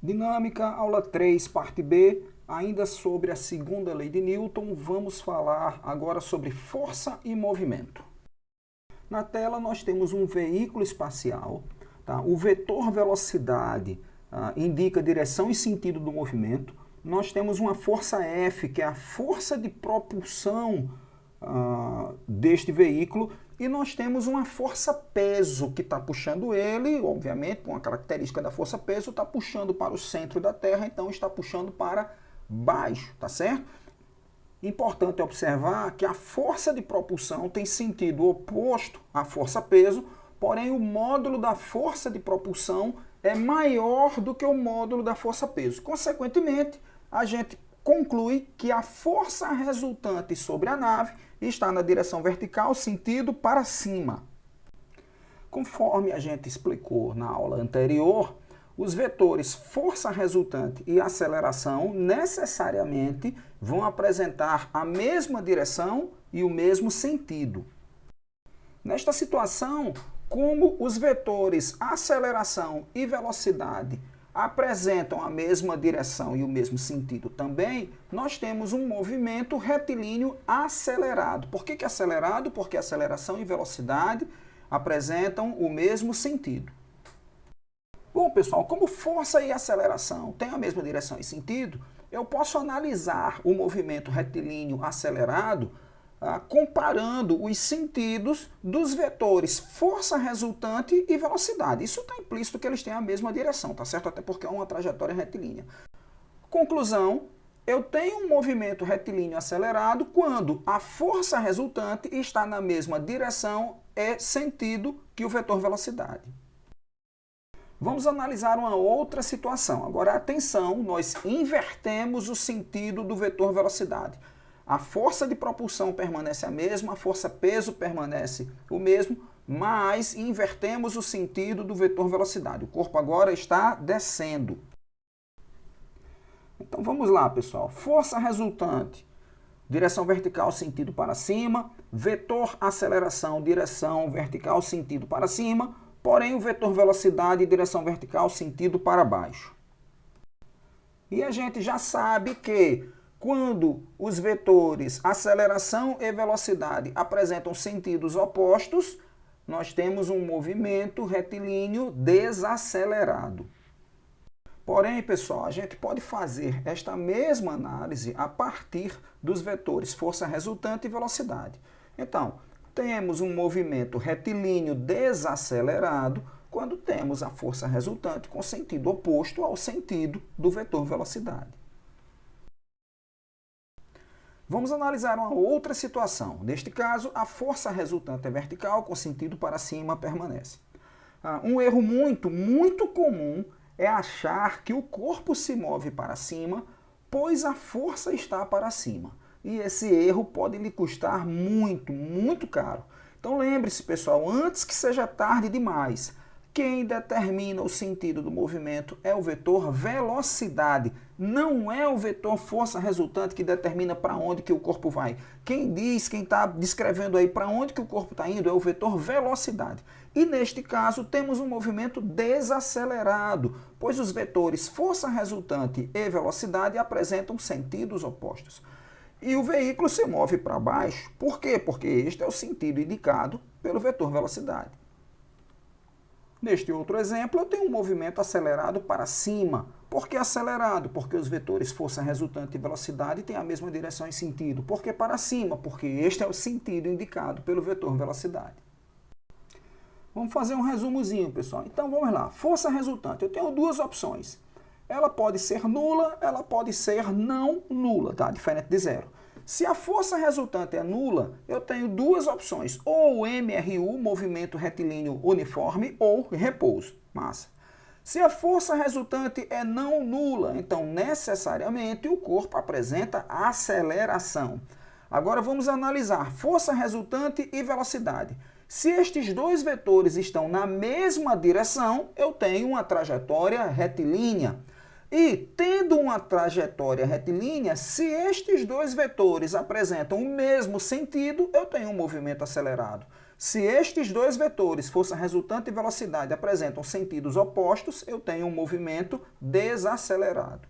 Dinâmica, aula 3, parte B, ainda sobre a segunda lei de Newton, vamos falar agora sobre força e movimento. Na tela nós temos um veículo espacial, tá? O vetor velocidade indica a direção e sentido do movimento. Nós temos uma força F, que é a força de propulsão deste veículo, e nós temos uma força-peso que está puxando ele, obviamente, com a característica da força-peso, está puxando para o centro da Terra, então está puxando para baixo, tá certo? Importante observar que a força de propulsão tem sentido oposto à força-peso, porém o módulo da força de propulsão é maior do que o módulo da força-peso. Consequentemente, a gente conclui que a força resultante sobre a nave está na direção vertical, sentido para cima. Conforme a gente explicou na aula anterior, os vetores força resultante e aceleração necessariamente vão apresentar a mesma direção e o mesmo sentido. Nesta situação, como os vetores aceleração e velocidade apresentam a mesma direção e o mesmo sentido também, nós temos um movimento retilíneo acelerado. Por que acelerado? Porque aceleração e velocidade apresentam o mesmo sentido. Bom, pessoal, como força e aceleração têm a mesma direção e sentido, eu posso analisar o movimento retilíneo acelerado comparando os sentidos dos vetores força resultante e velocidade. Isso está implícito que eles têm a mesma direção, tá certo? Até porque é uma trajetória retilínea. Conclusão, eu tenho um movimento retilíneo acelerado quando a força resultante está na mesma direção e sentido que o vetor velocidade. Vamos analisar uma outra situação. Agora, atenção, nós invertemos o sentido do vetor velocidade. A força de propulsão permanece a mesma, a força-peso permanece o mesmo, mas invertemos o sentido do vetor velocidade. O corpo agora está descendo. Então vamos lá, pessoal. Força resultante, direção vertical, sentido para cima. Vetor aceleração, direção vertical, sentido para cima. Porém, o vetor velocidade, direção vertical, sentido para baixo. E a gente já sabe que quando os vetores aceleração e velocidade apresentam sentidos opostos, nós temos um movimento retilíneo desacelerado. Porém, pessoal, a gente pode fazer esta mesma análise a partir dos vetores força resultante e velocidade. Então, temos um movimento retilíneo desacelerado quando temos a força resultante com sentido oposto ao sentido do vetor velocidade. Vamos analisar uma outra situação. Neste caso, a força resultante é vertical, com sentido para cima permanece. Um erro muito comum é achar que o corpo se move para cima, pois a força está para cima. E esse erro pode lhe custar muito caro. Então lembre-se, pessoal, antes que seja tarde demais, quem determina o sentido do movimento é o vetor velocidade. Não é o vetor força resultante que determina para onde que o corpo vai. Quem está descrevendo aí para onde que o corpo está indo é o vetor velocidade. E neste caso temos um movimento desacelerado, pois os vetores força resultante e velocidade apresentam sentidos opostos. E o veículo se move para baixo. Por quê? Porque este é o sentido indicado pelo vetor velocidade. Neste outro exemplo, eu tenho um movimento acelerado para cima. Por que acelerado? Porque os vetores força resultante e velocidade têm a mesma direção e sentido. Por que para cima? Porque este é o sentido indicado pelo vetor velocidade. Vamos fazer um resumozinho, pessoal. Então, vamos lá. Força resultante. Eu tenho duas opções. Ela pode ser nula, ela pode ser não nula, tá? Diferente de zero. Se a força resultante é nula, eu tenho duas opções, ou MRU, movimento retilíneo uniforme, ou repouso, massa. Se a força resultante é não nula, então necessariamente o corpo apresenta aceleração. Agora vamos analisar força resultante e velocidade. Se estes dois vetores estão na mesma direção, eu tenho uma trajetória retilínea. E, tendo uma trajetória retilínea, se estes dois vetores apresentam o mesmo sentido, eu tenho um movimento acelerado. Se estes dois vetores, força resultante e velocidade, apresentam sentidos opostos, eu tenho um movimento desacelerado.